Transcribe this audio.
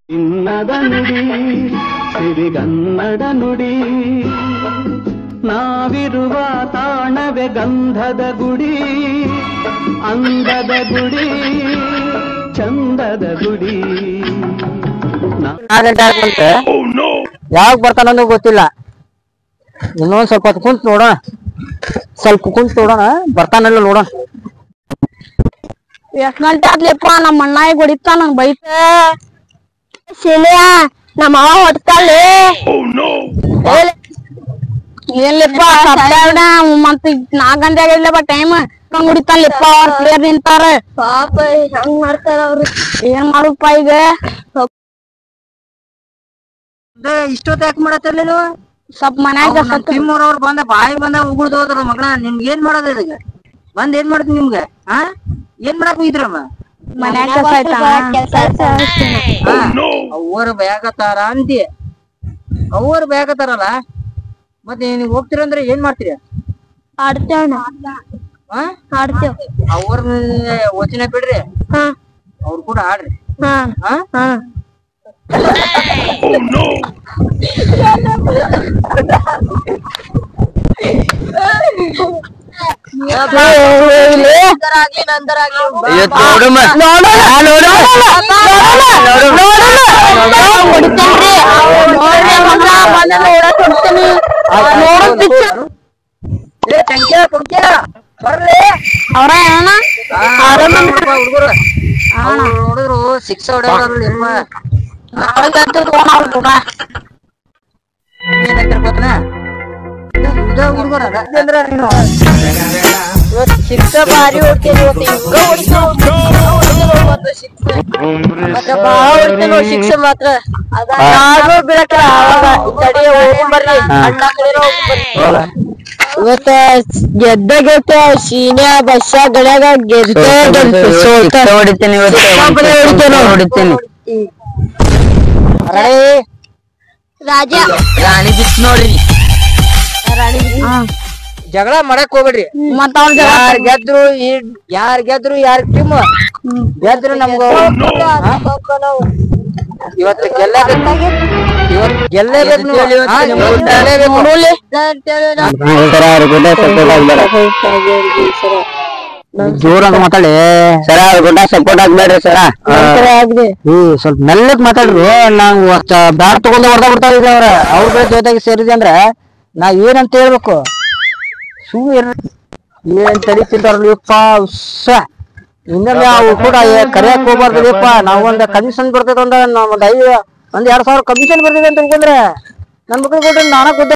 ಚಿನ್ನದ ನುಡಿ ಸಿರಿಗನ್ನಡ ನುಡಿ ನಾವಿರುವ ತಾಣವೇ ಗಂಧದ ಗುಡಿ ಅಂದದ ಗುಡಿ ಚಂದದ ಗುಡಿ. ಯಾವಾಗ ಬರ್ತಾನಂದು ಗೊತ್ತಿಲ್ಲ. ಇನ್ನೊಂದ್ ಸ್ವಲ್ಪ ಹೊತ್ತು ಕುಂತ್ ನೋಡೋಣ, ಬರ್ತಾನಲ್ಲ ನೋಡೋಣ. ಎಷ್ಟ್ ಗಂಟೆ ಆದ್ಲಿಪ್ಪ ನಮ್ಮ ಅಣ್ಣ ಹೊಡಿತಾ ನಂಗ್ ಬೈತ. ಶಿಲೆಯ ನಮ್ಮ ಅವ ಹೊಡ್ತಾಳೆ ಏನ್ಲಿಪ್ಪ ಮತ್ 4 ಗಂಟೆ ಆಗಿಲ್ಲಪ್ಪ ಟೈಮ್ ಕಂಗ್ ಹೊಡಿತಾನಲಿಪ್ಪ. ಅವ್ರ ಪ್ಲೇಯರ್ ನಿಂತಾರ ಪಾಪ ಹಂಗ್ ಮಾಡ್ತಾರ ಅವ್ರು. ಏನ್ ಮಾಡುಪ್ಪ ಈಗ? ಇಷ್ಟೊತ್ತ ಯಾಕೆ ಮಾಡತ್ತಲ್ಲ ಸ್ವಲ್ಪ ಮನ್ಯಾಗ ಅವ್ರು ಬಂದ ಬಾಯಿ ಬಂದ ಉಗುಳ್ದು ಹೋದ್ರ ಮಗನ. ನಿಮ್ಗೆ ಏನ್ ಮಾಡೋದ ಇದೀಗ? ಬಂದ್ ಏನ್ ಮಾಡತ್ ನಿಮ್ಗೆ? ಏನ್ ಮಾಡಕ್ ಹೋಗಿದ್ರಮ್ಮ? ಮನ್ಯಾಗ ಅವ್ರು ಬೇಕತ್ತಾರ ಅಂತಿ. ಅವ್ರು ಬೇಕತ್ತಾರಲ್ಲ ಮತ್ತೆ ನೀವ್ ಹೋಗ್ತೀರಂದ್ರೆ ಏನ್ ಮಾಡ್ತೀರ? ಆಡ್ತೇವ್ ಅವ್ರ ಯೋಚನೆ ಬಿಡ್ರಿ, ಅವ್ರು ಕೂಡ ಆಡ್ರಿ. ಹುಡುಗರು 6 ಹೊಡೆಯೋರು ಭಾರಿ ಹೊಡ್ತೇನೆ ಶಿಕ್ಷೆ ಮಾತ್ರ ಇವತ್ತ ಗೆದ್ದ ಶೀನ್ಯಾ ಬಸ್ಸ ಗಳ್ಯಾಗ ಹೊಡಿತೇನೆ ರಾಜ ರಾಣಿ ಬಿತ್ ನೋಡ್ರಿ. ಜಗಳ ಮಾಡಕ್ ಹೋಗ್ಬೇಡ್ರಿ. ಮತ್ತ ಅವ್ರ ಯಾರ್ ಗೆದ್ರು ಯಾರ್ ಟೀಮ್ ಗೆದ್ರು ನಮ್ಗ ಇವತ್ತು ಗೆಲ್ಲೇಬೇಕು. ಜೋರಾಗ ಮಾತಾಡಿ ಸರ, ಗುಡ್ಡ ಸಪೋರ್ಟ್ ಆಗ್ಬೇಡ್ರಿ ಸರ. ಸ್ವಲ್ಪ ಮೆಲ್ಲಕ್ ಮಾತಾಡ್ರು. ನಾವು ಬ್ಯಾಟ್ ತಗೊಂಡು ಹೊಡೆದ ಬಿಡ್ತಾ ಇದ್ರಿ ಅವ್ರ ಜೊತೆಗೆ ಸೇರಿದೆ ಅಂದ್ರ ನಾ ಏನಂತ ಹೇಳ್ಬೇಕು? ಏನ್ ತಲೆ ತಿಂತಾರಪ್ಪ. ಇನ್ನೊಮ್ಮೆ ಅವು ಕೂಡ ಕರಿಯಕ್ ಹೋಗ್ಬಾರ್ದಪ್ಪ. ನಾವ್ ಒಂದ್ ಕಮಿಷನ್ ಬರ್ತೈತೆ, ಒಂದ್ 2,000 ಕಮಿಷನ್ ಬರ್ತಿದೆ ಅಂತ ತಿಳ್ಕೊಂಡ್ರೆ ನನ್ ಮಕ್ಳಿಗೆ ನಾನ